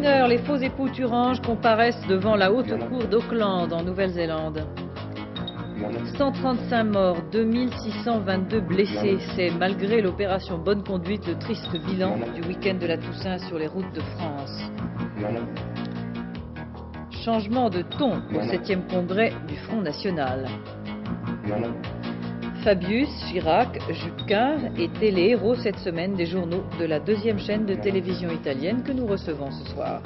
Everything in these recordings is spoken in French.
une heure, les faux époux Thurange comparaissent devant la haute cour d'Auckland en Nouvelle-Zélande. 135 morts, 2622 blessés. C'est malgré l'opération Bonne Conduite le triste bilan du week-end de la Toussaint sur les routes de France. Changement de ton au 7e congrès du Front National. Fabius, Chirac, Jupquin étaient les héros cette semaine des journaux de la 2e chaîne de télévision italienne que nous recevons ce soir.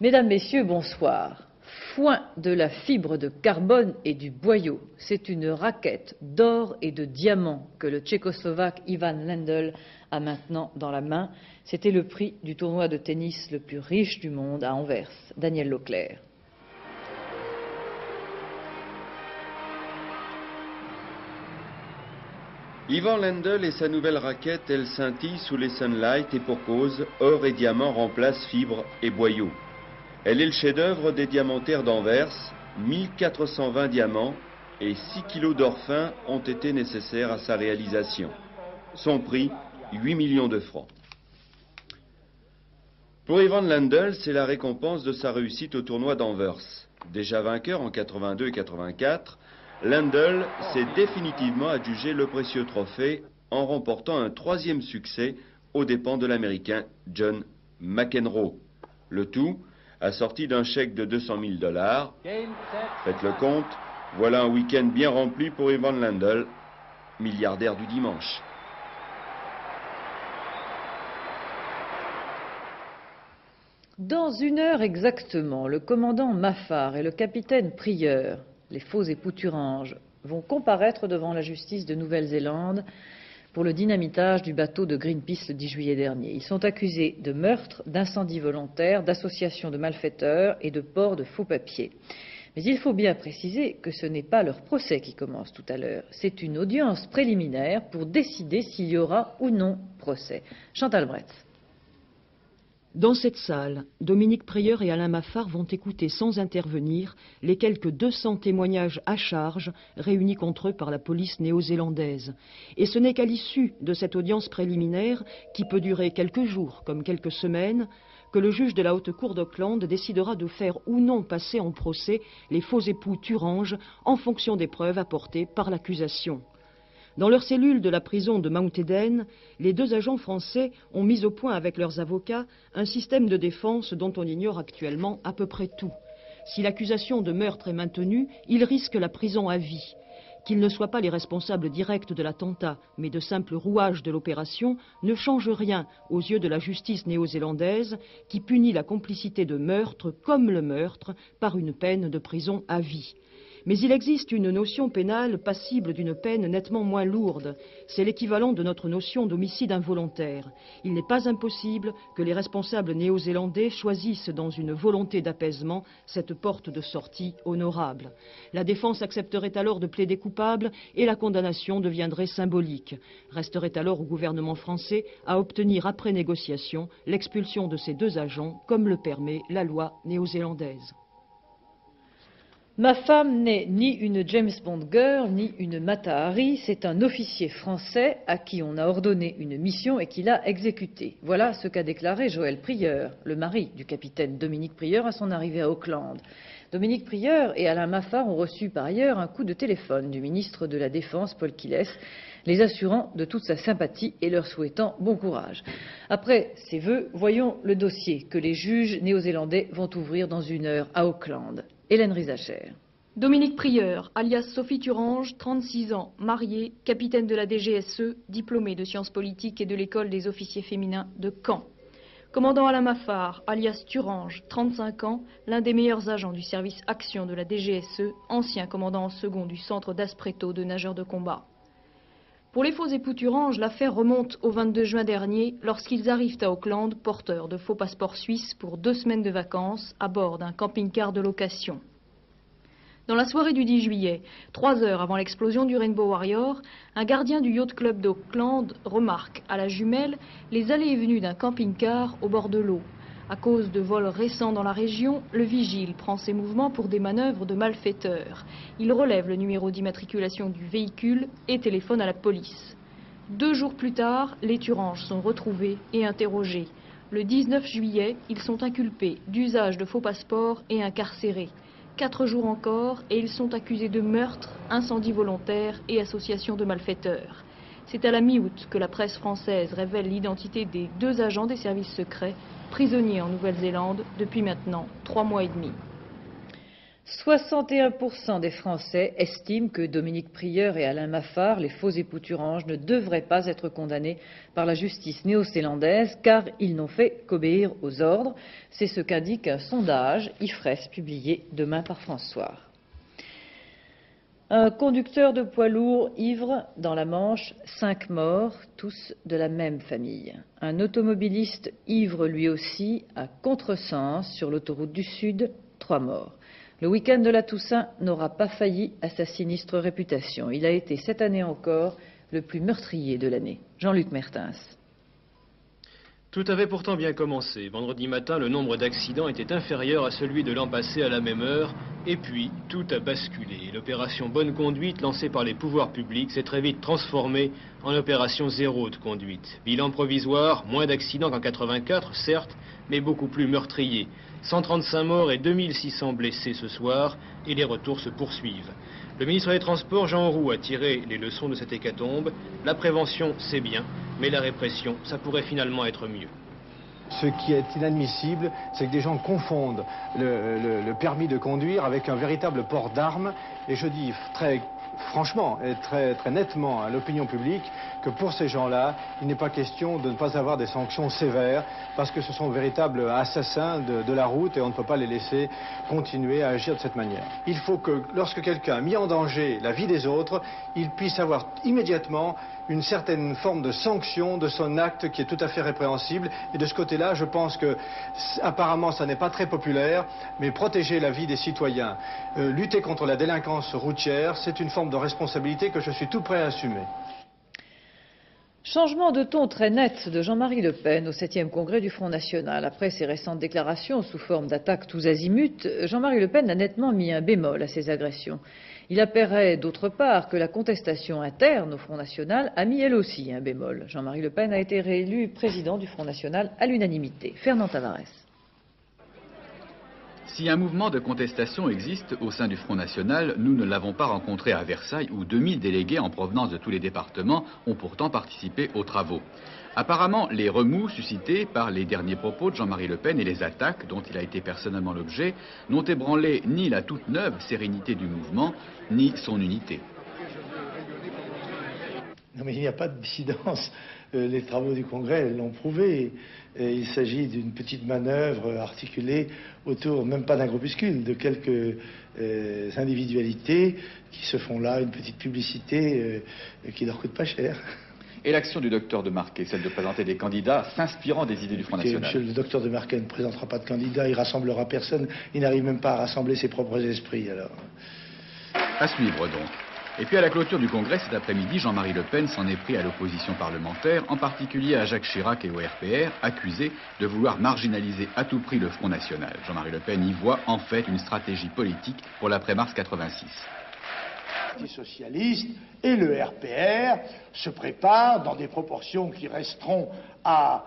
Mesdames, Messieurs, bonsoir. Foin de la fibre de carbone et du boyau, c'est une raquette d'or et de diamants que le Tchécoslovaque Ivan Lendl a maintenant dans la main. C'était le prix du tournoi de tennis le plus riche du monde à Anvers. Daniel Leclerc. Ivan Lendl et sa nouvelle raquette, elle scintille sous les sunlights et pour cause, or et diamants remplacent fibres et boyaux. Elle est le chef-d'œuvre des diamantaires d'Anvers. 1420 diamants et 6 kilos d'or fin ont été nécessaires à sa réalisation. Son prix, 8 millions de francs. Pour Ivan Lendl, c'est la récompense de sa réussite au tournoi d'Anvers. Déjà vainqueur en 82 et 84, Lendl s'est définitivement adjugé le précieux trophée en remportant un 3e succès aux dépens de l'Américain John McEnroe. Le tout assorti d'un chèque de 200 000 $. Faites le compte, voilà un week-end bien rempli pour Ivan Lendl, milliardaire du dimanche. Dans une heure exactement, le commandant Maffar et le capitaine Prieur, les faux époux Thurange, vont comparaître devant la justice de Nouvelle-Zélande pour le dynamitage du bateau de Greenpeace le 10 juillet dernier. Ils sont accusés de meurtre, d'incendie volontaire, d'association de malfaiteurs et de port de faux papiers. Mais il faut bien préciser que ce n'est pas leur procès qui commence tout à l'heure. C'est une audience préliminaire pour décider s'il y aura ou non procès. Chantal Bretz. Dans cette salle, Dominique Prieur et Alain Maffar vont écouter sans intervenir les quelques 200 témoignages à charge réunis contre eux par la police néo-zélandaise. Et ce n'est qu'à l'issue de cette audience préliminaire, qui peut durer quelques jours comme quelques semaines, que le juge de la haute cour d'Auckland décidera de faire ou non passer en procès les faux époux Thurange en fonction des preuves apportées par l'accusation. Dans leur cellule de la prison de Mount Eden, les 2 agents français ont mis au point avec leurs avocats un système de défense dont on ignore actuellement à peu près tout. Si l'accusation de meurtre est maintenue, ils risquent la prison à vie. Qu'ils ne soient pas les responsables directs de l'attentat, mais de simples rouages de l'opération, ne change rien aux yeux de la justice néo-zélandaise qui punit la complicité de meurtre comme le meurtre par une peine de prison à vie. Mais il existe une notion pénale passible d'une peine nettement moins lourde. C'est l'équivalent de notre notion d'homicide involontaire. Il n'est pas impossible que les responsables néo-zélandais choisissent dans une volonté d'apaisement cette porte de sortie honorable. La défense accepterait alors de plaider coupable et la condamnation deviendrait symbolique. Resterait alors au gouvernement français à obtenir après négociation l'expulsion de ces 2 agents comme le permet la loi néo-zélandaise. Ma femme n'est ni une James Bond girl, ni une Mata Hari, c'est un officier français à qui on a ordonné une mission et qui l'a exécutée. Voilà ce qu'a déclaré Joël Prieur, le mari du capitaine Dominique Prieur à son arrivée à Auckland. Dominique Prieur et Alain Maffar ont reçu par ailleurs un coup de téléphone du ministre de la Défense, Paul Quilès, les assurant de toute sa sympathie et leur souhaitant bon courage. Après ces vœux, voyons le dossier que les juges néo-zélandais vont ouvrir dans une heure à Auckland. Hélène Rizacher. Dominique Prieur, alias Sophie Thurange, 36 ans, mariée, capitaine de la DGSE, diplômée de sciences politiques et de l'école des officiers féminins de Caen. Commandant Alain Maffar, alias Thurange, 35 ans, l'un des meilleurs agents du service action de la DGSE, ancien commandant en second du centre d'Aspreto de nageurs de combat. Pour les faux époux Thurange, l'affaire remonte au 22 juin dernier, lorsqu'ils arrivent à Auckland, porteurs de faux passeports suisses pour 2 semaines de vacances, à bord d'un camping-car de location. Dans la soirée du 10 juillet, 3 heures avant l'explosion du Rainbow Warrior, un gardien du Yacht Club d'Auckland remarque à la jumelle les allées et venues d'un camping-car au bord de l'eau. À cause de vols récents dans la région, le vigile prend ses mouvements pour des manœuvres de malfaiteurs. Il relève le numéro d'immatriculation du véhicule et téléphone à la police. 2 jours plus tard, les Thurange sont retrouvés et interrogés. Le 19 juillet, ils sont inculpés d'usage de faux passeports et incarcérés. 4 jours encore et ils sont accusés de meurtre, incendie volontaire et association de malfaiteurs. C'est à la mi-août que la presse française révèle l'identité des 2 agents des services secrets prisonniers en Nouvelle-Zélande depuis maintenant 3 mois et demi. 61% des Français estiment que Dominique Prieur et Alain Maffar, les faux époux Thurange, ne devraient pas être condamnés par la justice néo-zélandaise car ils n'ont fait qu'obéir aux ordres. C'est ce qu'indique un sondage IFRES publié demain par France Soir. Un conducteur de poids lourd ivre dans la Manche, 5 morts, tous de la même famille. Un automobiliste ivre lui aussi à contresens sur l'autoroute du Sud, 3 morts. Le week-end de la Toussaint n'aura pas failli à sa sinistre réputation. Il a été cette année encore le plus meurtrier de l'année. Jean-Luc Mertens. Tout avait pourtant bien commencé. Vendredi matin, le nombre d'accidents était inférieur à celui de l'an passé à la même heure. Et puis, tout a basculé. L'opération Bonne Conduite, lancée par les pouvoirs publics, s'est très vite transformée en opération Zéro de conduite. Bilan provisoire, moins d'accidents qu'en 84, certes, mais beaucoup plus meurtriers. 135 morts et 2600 blessés ce soir, et les retours se poursuivent. Le ministre des Transports, Jean Roux, a tiré les leçons de cette hécatombe. La prévention, c'est bien, mais la répression, ça pourrait finalement être mieux. Ce qui est inadmissible, c'est que des gens confondent le permis de conduire avec un véritable port d'armes. Et je dis très franchement et très nettement à l'opinion publique que pour ces gens-là, il n'est pas question de ne pas avoir des sanctions sévères parce que ce sont de véritables assassins de la route et on ne peut pas les laisser continuer à agir de cette manière. Il faut que lorsque quelqu'un a mis en danger la vie des autres, il puisse avoir immédiatement une certaine forme de sanction de son acte qui est tout à fait répréhensible. Et de ce côté-là, je pense que, apparemment, ça n'est pas très populaire, mais protéger la vie des citoyens, lutter contre la délinquance routière, c'est une forme de responsabilité que je suis tout prêt à assumer. Changement de ton très net de Jean-Marie Le Pen au 7e congrès du Front National. Après ses récentes déclarations sous forme d'attaques tous azimuts, Jean-Marie Le Pen a nettement mis un bémol à ses agressions. Il apparaît d'autre part que la contestation interne au Front National a mis elle aussi un bémol. Jean-Marie Le Pen a été réélu président du Front National à l'unanimité. Fernand Tavares. Si un mouvement de contestation existe au sein du Front National, nous ne l'avons pas rencontré à Versailles où 2000 délégués en provenance de tous les départements ont pourtant participé aux travaux. Apparemment, les remous suscités par les derniers propos de Jean-Marie Le Pen et les attaques dont il a été personnellement l'objet n'ont ébranlé ni la toute neuve sérénité du mouvement, ni son unité. Non mais il n'y a pas de dissidence. Les travaux du Congrès l'ont prouvé. Il s'agit d'une petite manœuvre articulée autour, même pas d'un groupuscule, de quelques individualités qui se font là une petite publicité qui leur coûte pas cher. Et l'action du docteur de Marquet, celle de présenter des candidats s'inspirant des idées du Front National. Monsieur le docteur de Marquet ne présentera pas de candidat, il rassemblera personne, il n'arrive même pas à rassembler ses propres esprits alors. À suivre donc. Et puis à la clôture du Congrès cet après-midi, Jean-Marie Le Pen s'en est pris à l'opposition parlementaire, en particulier à Jacques Chirac et au RPR, accusés de vouloir marginaliser à tout prix le Front National. Jean-Marie Le Pen y voit en fait une stratégie politique pour l'après-mars 86. Le Parti socialiste et le RPR se préparent dans des proportions qui resteront à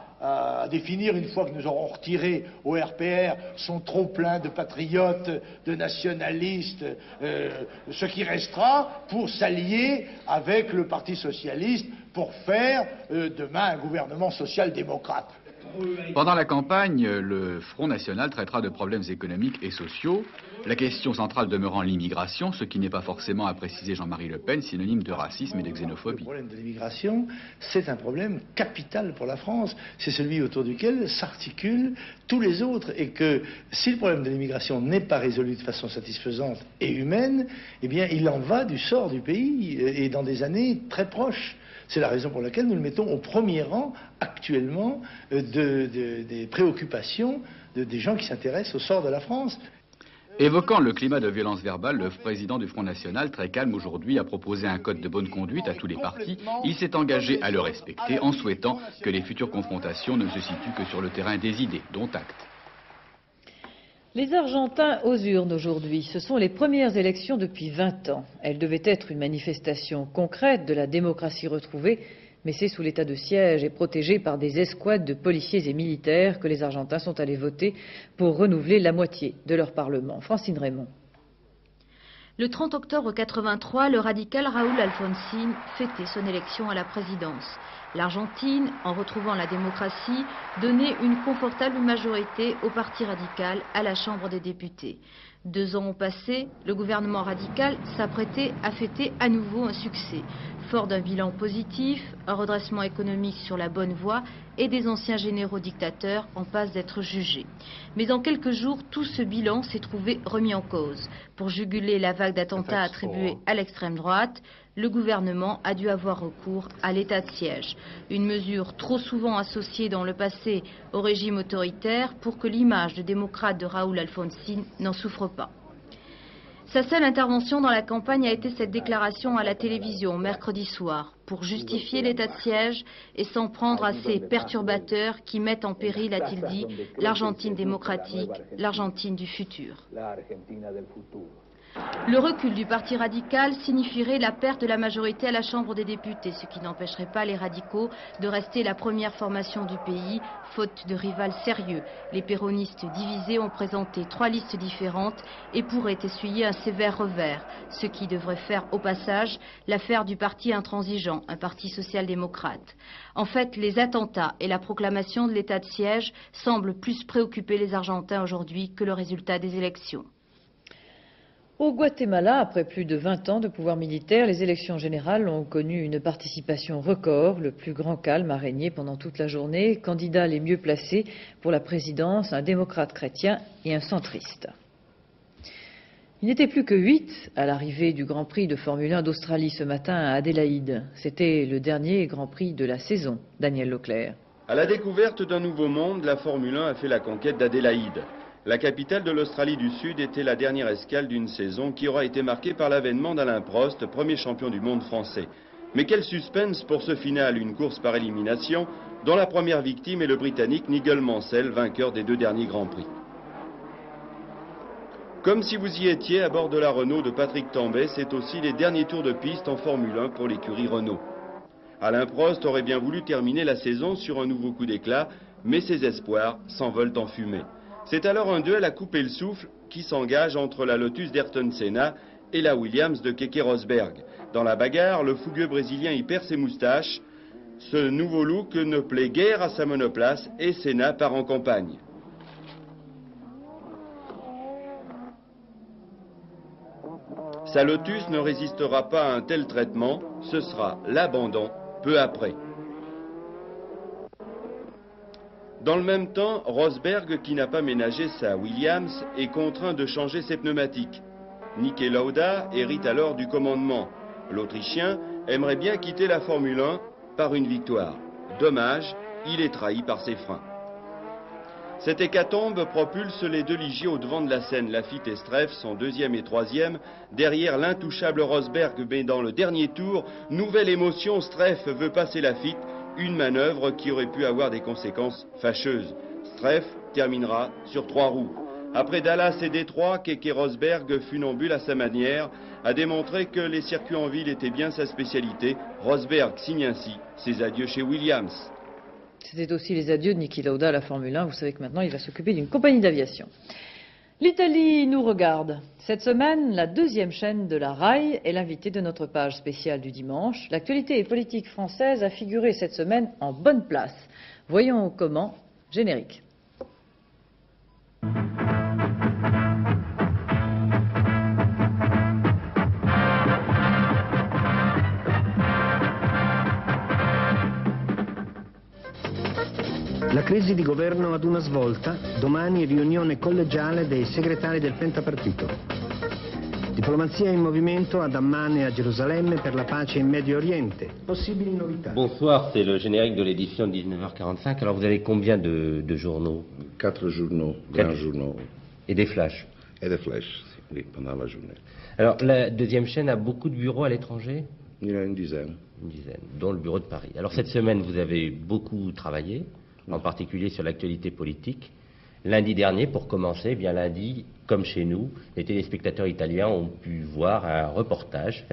définir une fois que nous aurons retiré au RPR son trop-plein de patriotes, de nationalistes, ce qui restera pour s'allier avec le Parti socialiste pour faire demain un gouvernement social-démocrate. Pendant la campagne, le Front National traitera de problèmes économiques et sociaux, la question centrale demeurant l'immigration, ce qui n'est pas forcément, à préciser Jean-Marie Le Pen, synonyme de racisme et de xénophobie. Le problème de l'immigration, c'est un problème capital pour la France. C'est celui autour duquel s'articulent tous les autres. Et que si le problème de l'immigration n'est pas résolu de façon satisfaisante et humaine, eh bien, il en va du sort du pays et dans des années très proches. C'est la raison pour laquelle nous le mettons au premier rang actuellement des préoccupations des gens qui s'intéressent au sort de la France. Évoquant le climat de violence verbale, le président du Front National, très calme aujourd'hui, a proposé un code de bonne conduite à tous les partis. Il s'est engagé à le respecter en souhaitant que les futures confrontations ne se situent que sur le terrain des idées, dont acte. Les Argentins aux urnes aujourd'hui, ce sont les premières élections depuis 20 ans. Elles devaient être une manifestation concrète de la démocratie retrouvée, Mais c'est sous l'état de siège et protégé par des escouades de policiers et militaires que les Argentins sont allés voter pour renouveler la moitié de leur Parlement. Francine Raymond. Le 30 octobre 83, le radical Raúl Alfonsín fêtait son élection à la présidence. L'Argentine, en retrouvant la démocratie, donnait une confortable majorité au parti radical à la Chambre des députés. 2 ans ont passé, le gouvernement radical s'apprêtait à fêter à nouveau un succès. Fort d'un bilan positif, un redressement économique sur la bonne voie et des anciens généraux dictateurs en passe d'être jugés. Mais en quelques jours, tout ce bilan s'est trouvé remis en cause. Pour juguler la vague d'attentats attribués à l'extrême droite, le gouvernement a dû avoir recours à l'état de siège. Une mesure trop souvent associée dans le passé au régime autoritaire pour que l'image de démocrate de Raúl Alfonsín n'en souffre pas. Sa seule intervention dans la campagne a été cette déclaration à la télévision mercredi soir pour justifier l'état de siège et s'en prendre à ces perturbateurs qui mettent en péril, a-t-il dit, l'Argentine démocratique, l'Argentine du futur. Le recul du parti radical signifierait la perte de la majorité à la Chambre des députés, ce qui n'empêcherait pas les radicaux de rester la première formation du pays, faute de rival sérieux. Les péronistes divisés ont présenté 3 listes différentes et pourraient essuyer un sévère revers, ce qui devrait faire au passage l'affaire du parti intransigeant, un parti social-démocrate. En fait, les attentats et la proclamation de l'état de siège semblent plus préoccuper les Argentins aujourd'hui que le résultat des élections. Au Guatemala, après plus de 20 ans de pouvoir militaire, les élections générales ont connu une participation record. Le plus grand calme a régné pendant toute la journée. Candidats les mieux placés pour la présidence, un démocrate chrétien et un centriste. Il n'était plus que 8 à l'arrivée du Grand Prix de Formule 1 d'Australie ce matin à Adélaïde. C'était le dernier Grand Prix de la saison. Daniel Leclerc. À la découverte d'un nouveau monde, la Formule 1 a fait la conquête d'Adélaïde. La capitale de l'Australie du Sud était la dernière escale d'une saison qui aura été marquée par l'avènement d'Alain Prost, premier champion du monde français. Mais quel suspense pour ce final, une course par élimination, dont la première victime est le Britannique Nigel Mansell, vainqueur des 2 derniers Grands Prix. Comme si vous y étiez à bord de la Renault de Patrick Tambay, c'est aussi les derniers tours de piste en Formule 1 pour l'écurie Renault. Alain Prost aurait bien voulu terminer la saison sur un nouveau coup d'éclat, mais ses espoirs s'envolent en fumée. C'est alors un duel à couper le souffle qui s'engage entre la Lotus d'Ayrton Senna et la Williams de Keke Rosberg. Dans la bagarre, le fougueux brésilien y perd ses moustaches. Ce nouveau look ne plaît guère à sa monoplace et Senna part en campagne. Sa Lotus ne résistera pas à un tel traitement, ce sera l'abandon peu après. Dans le même temps, Rosberg, qui n'a pas ménagé sa Williams, est contraint de changer ses pneumatiques. Niki Lauda hérite alors du commandement. L'Autrichien aimerait bien quitter la Formule 1 par une victoire. Dommage, il est trahi par ses freins. Cette hécatombe propulse les 2 Ligiers au devant de la scène. Laffite et Streff sont 2e et 3e. Derrière l'intouchable Rosberg, mais dans le dernier tour, nouvelle émotion, Streff veut passer Laffite. Une manœuvre qui aurait pu avoir des conséquences fâcheuses. Streff terminera sur 3 roues. Après Dallas et Détroit, Keke Rosberg, funambule à sa manière, a démontré que les circuits en ville étaient bien sa spécialité. Rosberg signe ainsi ses adieux chez Williams. C'était aussi les adieux de Niki Lauda à la Formule 1. Vous savez que maintenant il va s'occuper d'une compagnie d'aviation. L'Italie nous regarde. Cette semaine, la 2e chaîne de la RAI est l'invitée de notre page spéciale du dimanche. L'actualité politique française a figuré cette semaine en bonne place. Voyons comment. Générique. La crisi di governo ad una svolta, domani riunione collegiale dei segretari del pentapartito. Diplomazia in movimento ad Amman et à Jérusalem per la pace in Medio Oriente. Possibili novità. Bonsoir, c'est le générique de l'édition de 19h45. Alors vous avez combien de journaux? 4 journaux, grands journaux. Et des flashs? Et des flashs, oui, pendant la journée. Alors la 2e chaîne a beaucoup de bureaux à l'étranger? Il y en a une dizaine. Une dizaine, dont le bureau de Paris. Alors cette semaine, vous avez beaucoup travaillé, en particulier sur l'actualité politique. Lundi dernier, pour commencer, eh bien lundi, comme chez nous, les téléspectateurs italiens ont pu voir un reportage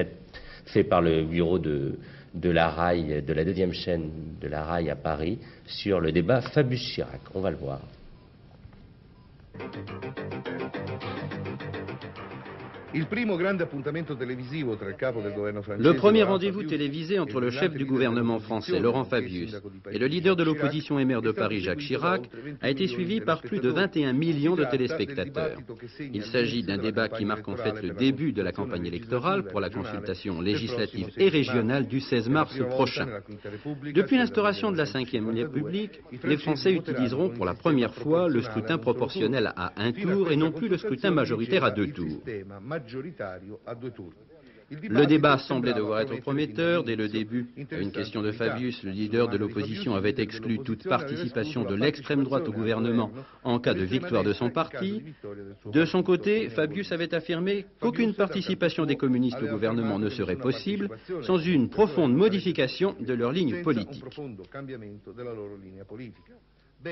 fait par le bureau de de la RAI, de la 2e chaîne de la RAI à Paris, sur le débat Fabius-Chirac. On va le voir. Le premier rendez-vous télévisé entre le chef du gouvernement français, Laurent Fabius, et le leader de l'opposition et maire de Paris, Jacques Chirac, a été suivi par plus de 21 millions de téléspectateurs. Il s'agit d'un débat qui marque en fait le début de la campagne électorale pour la consultation législative et régionale du 16 mars prochain. Depuis l'instauration de la Ve République, les Français utiliseront pour la première fois le scrutin proportionnel à un tour et non plus le scrutin majoritaire à 2 tours. Le débat semblait devoir être prometteur dès le début. À une question de Fabius, le leader de l'opposition avait exclu toute participation de l'extrême droite au gouvernement en cas de victoire de son parti. De son côté, Fabius avait affirmé qu'aucune participation des communistes au gouvernement ne serait possible sans une profonde modification de leur ligne politique.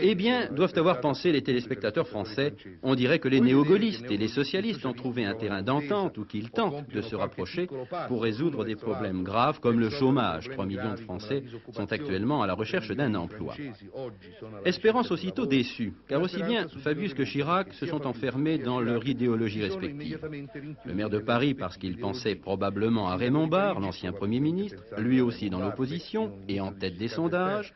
Eh bien, doivent avoir pensé les téléspectateurs français, on dirait que les néo-gaullistes et les socialistes ont trouvé un terrain d'entente ou qu'ils tentent de se rapprocher pour résoudre des problèmes graves comme le chômage. 3 millions de Français sont actuellement à la recherche d'un emploi. Espérance aussitôt déçue, car aussi bien Fabius que Chirac se sont enfermés dans leur idéologie respective. Le maire de Paris parce qu'il pensait probablement à Raymond Barre, l'ancien Premier ministre, lui aussi dans l'opposition et en tête des sondages.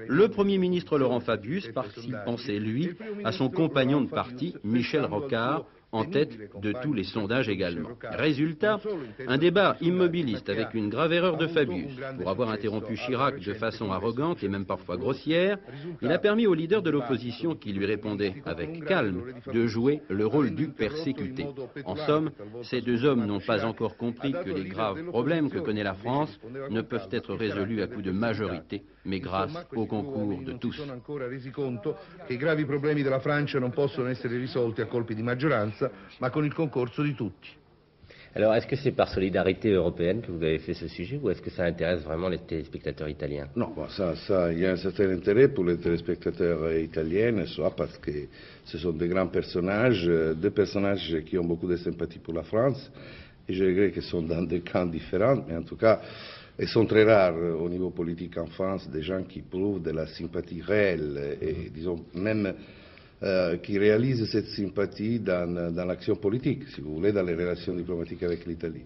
Le Premier ministre Laurent Fabius parce qu'il pensait, lui, à son compagnon de parti, Michel Rocard, en tête de tous les sondages également. Résultat, un débat immobiliste avec une grave erreur de Fabius. Pour avoir interrompu Chirac de façon arrogante et même parfois grossière, il a permis au leader de l'opposition qui lui répondait avec calme de jouer le rôle du persécuté. En somme, ces deux hommes n'ont pas encore compris que les graves problèmes que connaît la France ne peuvent être résolus à coup de majorité, mais grâce au concours de tous. Che i gravi problemi della Francia non possono essere risolti a colpi di maggioranza, ma con il concorso di tutti. Alors, est-ce que c'est par solidarité européenne que vous avez fait ce sujet ou est-ce que ça intéresse vraiment les téléspectateurs italiens? Non, bon, il y a un certain intérêt pour les téléspectateurs italiens, soit parce que ce sont des grands personnages, des personnages qui ont beaucoup de sympathie pour la France, et je regrette qu'ils sont dans des camps différents, mais en tout cas, ils sont très rares au niveau politique en France, des gens qui prouvent de la sympathie réelle et, disons, même qui réalisent cette sympathie dans l'action politique, si vous voulez, dans les relations diplomatiques avec l'Italie.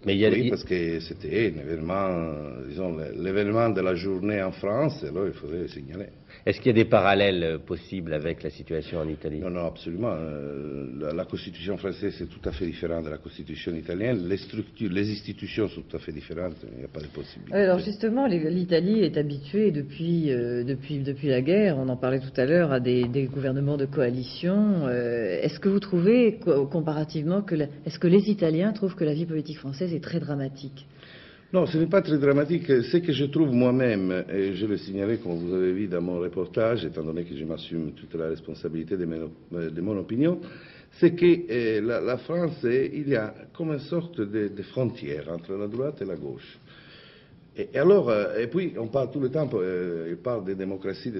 Oui, parce que c'était un événement, disons, l'événement de la journée en France, alors il faudrait le signaler. Est-ce qu'il y a des parallèles possibles avec la situation en Italie? Non, non, absolument. La constitution française est tout à fait différente de la constitution italienne. Les structures, les institutions sont tout à fait différentes. Il n'y a pas de possibilité. Alors justement, l'Italie est habituée depuis la guerre, on en parlait tout à l'heure, à des gouvernements de coalition. Est-ce que vous trouvez, comparativement, est-ce que les Italiens trouvent que la vie politique française est très dramatique? Non, ce n'est pas très dramatique. Ce que je trouve moi-même, et je le signalais comme vous avez vu dans mon reportage, étant donné que je m'assume toute la responsabilité de mon opinion, c'est que la France, il y a comme une sorte de frontière entre la droite et la gauche. Et puis, on parle tout le temps, il parle de démocratie.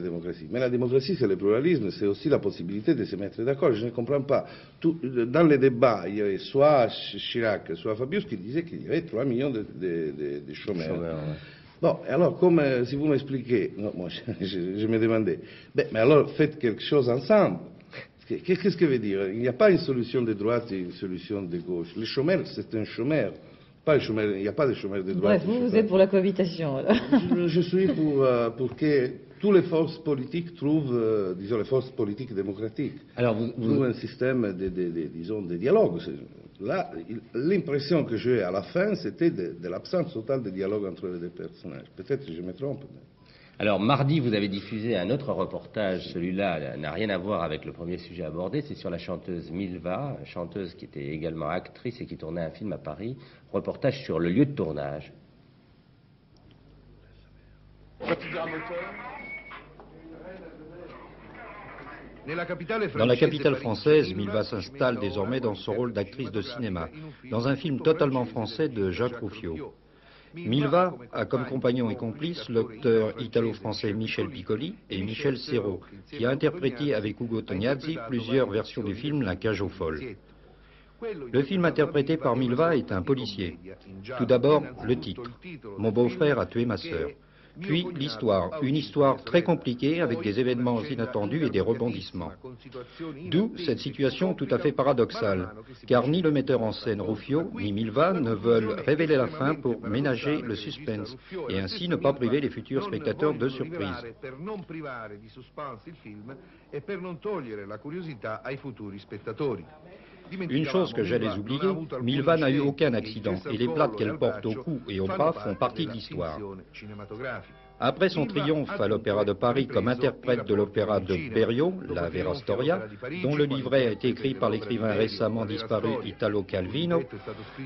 Mais la démocratie, c'est le pluralisme, c'est aussi la possibilité de se mettre d'accord. Je ne comprends pas. Dans les débats, il y avait soit Chirac, soit Fabius qui disaient qu'il y avait 3 millions de chômeurs. Bon, alors, comme si vous m'expliquez, moi je me demandais, mais alors faites quelque chose ensemble. Qu'est-ce que ça veut dire? Il n'y a pas une solution de droite et une solution de gauche. Le chômeur, c'est un chômeur. Il n'y a pas de chômeurs de droite. Bref, vous êtes pour la cohabitation, alors. Je suis pour que toutes les forces politiques trouvent, disons, les forces politiques démocratiques, trouvent un système de dialogue. Là, l'impression que j'ai à la fin, c'était de l'absence totale de dialogue entre les deux personnages. Peut-être que je me trompe. Alors, mardi, vous avez diffusé un autre reportage. Celui-là n'a rien à voir avec le premier sujet abordé. C'est sur la chanteuse Milva, chanteuse qui était également actrice et qui tournait un film à Paris. Reportage sur le lieu de tournage. Dans la capitale française, Milva s'installe désormais dans son rôle d'actrice de cinéma, dans un film totalement français de Jacques Rouffio. Milva a comme compagnon et complice l'acteur italo-français Michel Piccoli et Michel Serrault, qui a interprété avec Ugo Tognazzi plusieurs versions du film La cage aux folles. Le film interprété par Milva est un policier. Tout d'abord, le titre. Mon beau-frère a tué ma sœur. Puis l'histoire, une histoire très compliquée avec des événements inattendus et des rebondissements. D'où cette situation tout à fait paradoxale, car ni le metteur en scène Rufio ni Milva ne veulent révéler la fin pour ménager le suspense et ainsi ne pas priver les futurs spectateurs de surprises. Une chose que j'allais oublier, Milva n'a eu aucun accident et les plaques qu'elle porte au cou et au bras font partie de l'histoire. Après son triomphe à l'Opéra de Paris comme interprète de l'opéra de Berio, la Vera Storia, dont le livret a été écrit par l'écrivain récemment disparu Italo Calvino,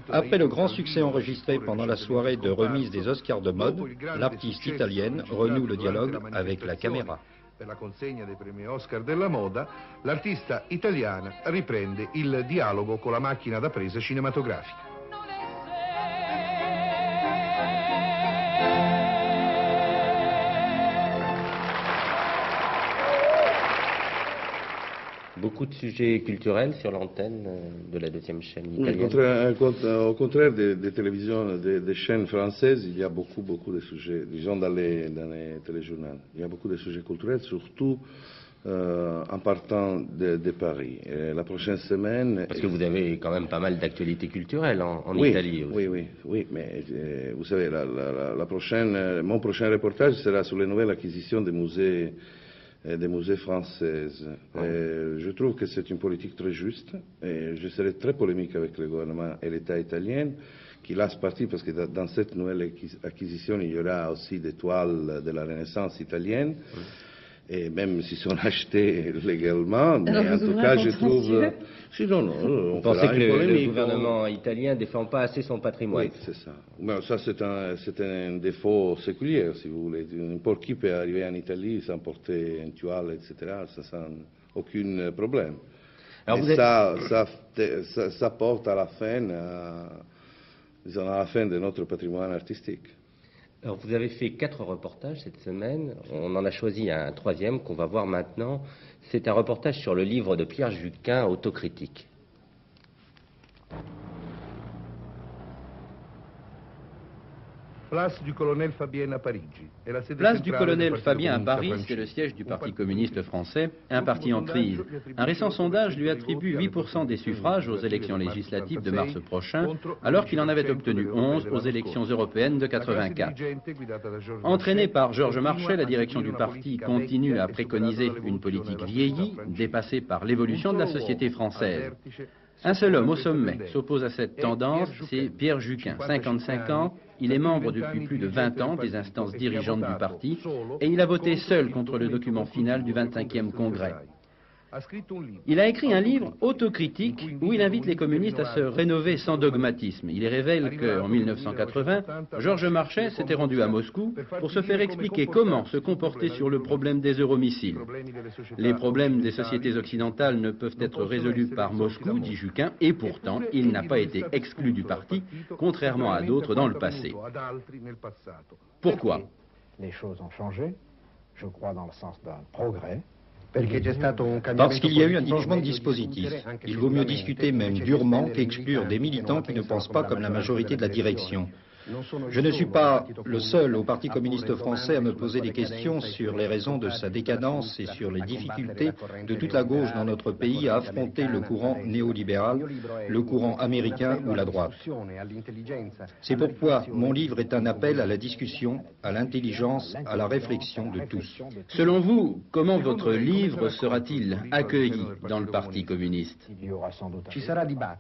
après le grand succès enregistré pendant la soirée de remise des Oscars de mode, l'artiste italienne renoue le dialogue avec la caméra. Per la consegna dei premi Oscar della moda, l'artista italiana riprende il dialogo con la macchina da presa cinematografica. Beaucoup de sujets culturels sur l'antenne de la deuxième chaîne italienne. Au contraire des télévisions, des chaînes françaises, il y a beaucoup de sujets, disons dans les téléjournaux. Il y a beaucoup de sujets culturels, surtout en partant de Paris. Et la prochaine semaine... Parce que vous avez quand même pas mal d'actualités culturelles en Italie aussi. Oui, mais vous savez, mon prochain reportage sera sur les nouvelles acquisitions des musées françaises. Je trouve que c'est une politique très juste et je serai très polémique avec le gouvernement et l'État italien qui laisse partir parce que dans cette nouvelle acquisition il y aura aussi des toiles de la Renaissance italienne et même s'ils sont achetés légalement, mais en tout cas je trouve... Vous pensez que le gouvernement italien ne défend pas assez son patrimoine? Oui, c'est ça. Mais ça c'est un défaut séculier, si vous voulez. N'importe qui peut arriver en Italie sans porter une toile, etc., sans aucun problème. Alors ça porte à la fin, disons à la fin de notre patrimoine artistique. Alors vous avez fait 4 reportages cette semaine, on en a choisi un troisième qu'on va voir maintenant. C'est un reportage sur le livre de Pierre Juquin, Autocritique. Place du colonel Fabien à Parigi. Place du colonel Fabien à Paris, c'est le siège du Parti communiste français, un parti en crise. Un récent sondage lui attribue 8% des suffrages aux élections législatives de mars prochain, alors qu'il en avait obtenu 11 aux élections européennes de 84. Entraînée par Georges Marchais, la direction du parti continue à préconiser une politique vieillie, dépassée par l'évolution de la société française. Un seul homme au sommet s'oppose à cette tendance, c'est Pierre Juquin, 55 ans. Il est membre depuis plus de 20 ans des instances dirigeantes du parti et il a voté seul contre le document final du 25e congrès. Il a écrit un livre autocritique où il invite les communistes à se rénover sans dogmatisme. Il révèle qu'en 1980, Georges Marchais s'était rendu à Moscou pour se faire expliquer comment se comporter sur le problème des euromissiles. Les problèmes des sociétés occidentales ne peuvent être résolus par Moscou, dit Juquin, et pourtant, il n'a pas été exclu du parti, contrairement à d'autres dans le passé. Pourquoi? Les choses ont changé, je crois dans le sens d'un progrès. Parce qu'il y a eu un changement de dispositif. Il vaut mieux discuter même durement qu'exclure des militants qui ne pensent pas comme la majorité de la direction. Je ne suis pas le seul au Parti communiste français à me poser des questions sur les raisons de sa décadence et sur les difficultés de toute la gauche dans notre pays à affronter le courant néolibéral, le courant américain ou la droite. C'est pourquoi mon livre est un appel à la discussion, à l'intelligence, à la réflexion de tous. Selon vous, comment votre livre sera-t-il accueilli dans le Parti communiste?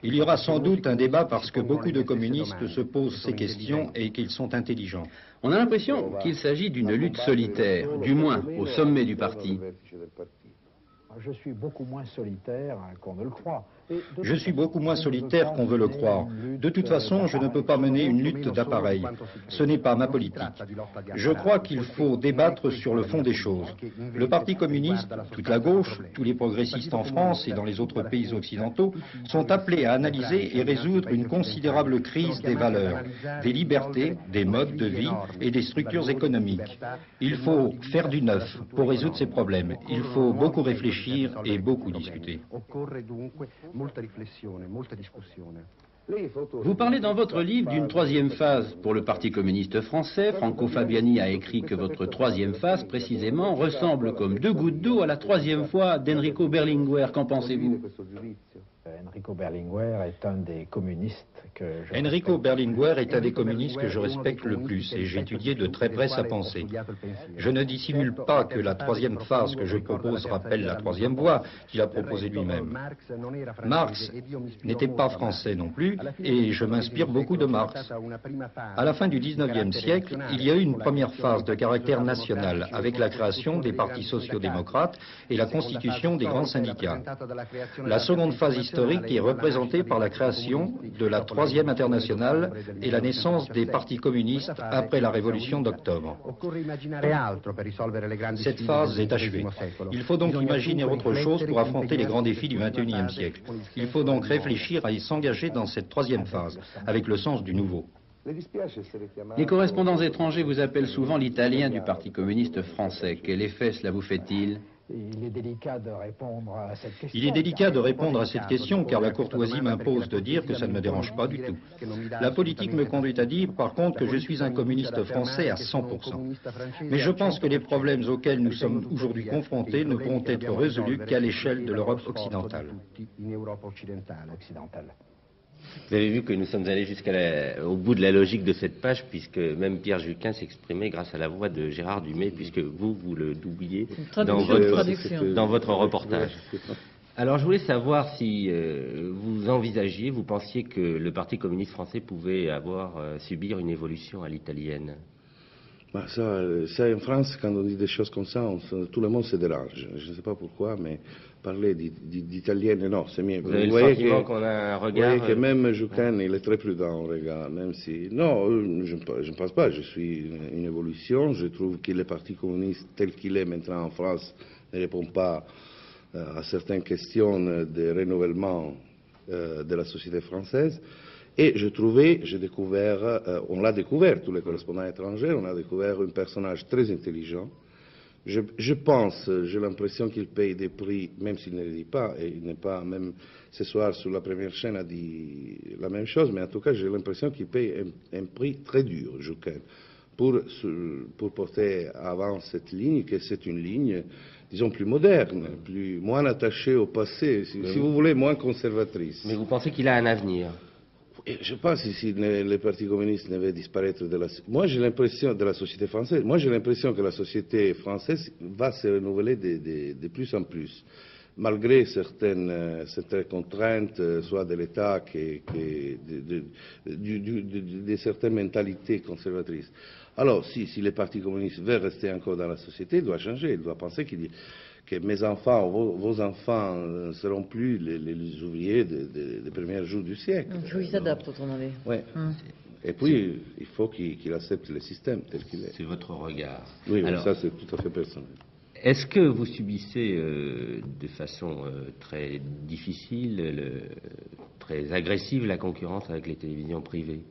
Il y aura sans doute un débat parce que beaucoup de communistes se posent ces questions et qu'ils sont intelligents. On a l'impression qu'il s'agit d'une lutte solitaire, du moins au sommet du parti. Je suis beaucoup moins solitaire qu'on ne le croit. Je suis beaucoup moins solitaire qu'on veut le croire. De toute façon, je ne peux pas mener une lutte d'appareil. Ce n'est pas ma politique. Je crois qu'il faut débattre sur le fond des choses. Le Parti communiste, toute la gauche, tous les progressistes en France et dans les autres pays occidentaux sont appelés à analyser et résoudre une considérable crise des valeurs, des libertés, des modes de vie et des structures économiques. Il faut faire du neuf pour résoudre ces problèmes. Il faut beaucoup réfléchir et beaucoup discuter. Vous parlez dans votre livre d'une troisième phase pour le Parti communiste français. Franco Fabiani a écrit que votre troisième phase, précisément, ressemble comme deux gouttes d'eau à la troisième fois d'Enrico Berlinguer. Qu'en pensez-vous? Enrico Berlinguer est un des communistes que je Enrico Berlinguer est un des communistes que je respecte le plus et j'ai étudié de très près sa pensée. Je ne dissimule pas que la troisième phase que je propose rappelle la troisième voie qu'il a proposée lui-même. Marx n'était pas français non plus et je m'inspire beaucoup de Marx. À la fin du XIXe siècle, il y a eu une première phase de caractère national avec la création des partis sociaux-démocrates et la constitution des grands syndicats. La seconde phase historique est représentée par la création de la Troisième Internationale et la naissance des partis communistes après la Révolution d'octobre. Cette phase est achevée. Il faut donc imaginer autre chose pour affronter les grands défis du XXIe siècle. Il faut donc réfléchir à s'engager dans cette troisième phase, avec le sens du nouveau. Les correspondants étrangers vous appellent souvent l'italien du Parti communiste français. Quel effet cela vous fait-il ? Il est délicat de répondre à cette question. Il est délicat de répondre à cette question car la courtoisie m'impose de dire que ça ne me dérange pas du tout. La politique me conduit à dire par contre que je suis un communiste français à 100%. Mais je pense que les problèmes auxquels nous sommes aujourd'hui confrontés ne pourront être résolus qu'à l'échelle de l'Europe occidentale. Vous avez vu que nous sommes allés au bout de la logique de cette page, puisque même Pierre Juquin s'exprimait grâce à la voix de Gérard Dumay, puisque vous le doubliez dans votre reportage. Alors je voulais savoir si vous envisagiez, vous pensiez que le Parti communiste français pouvait subir une évolution à l'italienne. Bah ça, en France, quand on dit des choses comme ça, tout le monde se dérange. Je ne sais pas pourquoi, mais parler d'italienne, non, c'est mieux. Vous avez le sentiment qu'on a un regard... Vous voyez que même Juquin, il est très prudent au regard, même si... Non, je ne pense pas, je suis une évolution. Je trouve que le Parti communiste, tel qu'il est maintenant en France, ne répond pas à certaines questions de renouvellement de la société française. Et j'ai découvert, on l'a découvert, tous les correspondants étrangers, on a découvert un personnage très intelligent. Je pense, j'ai l'impression qu'il paye des prix, même s'il ne le dit pas, et il n'est pas, même ce soir sur la première chaîne a dit la même chose, mais en tout cas j'ai l'impression qu'il paye un prix très dur, Juquin, pour porter avant cette ligne, que c'est une ligne, disons, plus moderne, moins attachée au passé, si vous voulez, moins conservatrice. Mais vous pensez qu'il a un avenir ? Je pense que si le Parti communiste devait disparaître de la société française, moi j'ai l'impression que la société française va se renouveler de plus en plus, malgré certaines contraintes, soit de l'État de certaines mentalités conservatrices. Alors, si le Parti communiste veut rester encore dans la société, il doit changer, il doit penser que mes enfants, vos enfants ne seront plus les ouvriers des premiers jours du siècle. Il s'adapte, autrement dit. Oui. Et puis, il faut qu'il accepte le système tel qu'il est. C'est votre regard. Oui, alors, ça c'est tout à fait personnel. Est-ce que vous subissez de façon très difficile, très agressive, la concurrence avec les télévisions privées ?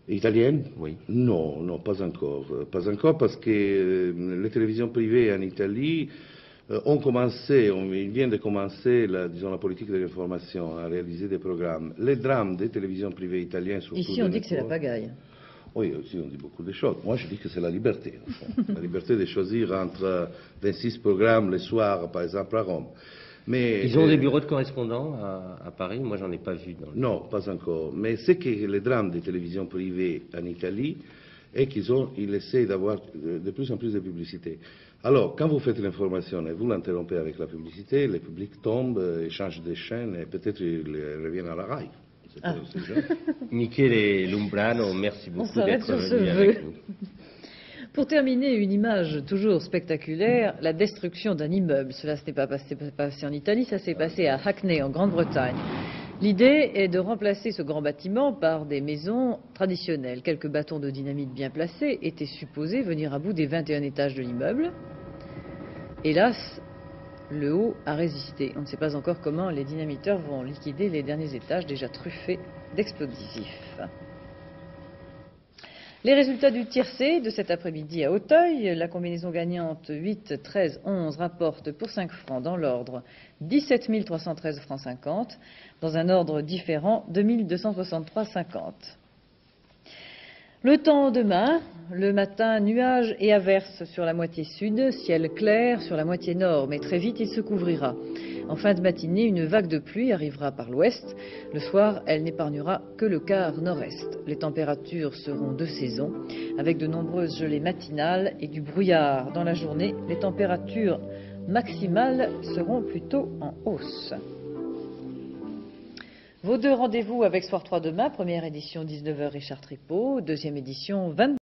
Italienne? Oui. Non, pas encore. Pas encore parce que les télévisions privées en Italie ils viennent de commencer la politique de l'information, à réaliser des programmes. Les drames des télévisions privées italiennes... Ici, on dit que c'est la pagaille. Oui, aussi, on dit beaucoup de choses. Moi, je dis que c'est la liberté. La liberté de choisir entre 26 programmes le soir, par exemple, à Rome. Mais, ils ont des bureaux de correspondants à Paris? Moi, j'en ai pas vu. Non, pas encore. Mais c'est que le drame des télévisions privées en Italie est qu'ils essaient d'avoir de plus en plus de publicité. Alors, quand vous faites l'information et vous l'interrompez avec la publicité, le public tombe, il change de chaîne et peut-être il revient à la rail. Michele Lumbrano, merci beaucoup d'être venu avec nous. Pour terminer, une image toujours spectaculaire, la destruction d'un immeuble. Cela ne s'est pas passé en Italie, ça s'est passé à Hackney, en Grande-Bretagne. L'idée est de remplacer ce grand bâtiment par des maisons traditionnelles. Quelques bâtons de dynamite bien placés étaient supposés venir à bout des 21 étages de l'immeuble. Hélas, le haut a résisté. On ne sait pas encore comment les dynamiteurs vont liquider les derniers étages déjà truffés d'explosifs. Les résultats du tiercé de cet après-midi à Auteuil, la combinaison gagnante 8, 13, 11 rapporte pour 5 francs dans l'ordre 17 313 francs 50, dans un ordre différent 2 263 50. Le temps demain, le matin, nuages et averses sur la moitié sud, ciel clair sur la moitié nord, mais très vite il se couvrira. En fin de matinée, une vague de pluie arrivera par l'ouest. Le soir, elle n'épargnera que le quart nord-est. Les températures seront de saison, avec de nombreuses gelées matinales et du brouillard. Dans la journée, les températures maximales seront plutôt en hausse. Vos deux rendez-vous avec Soir 3 demain, première édition 19h Richard Tripot, deuxième édition 22h.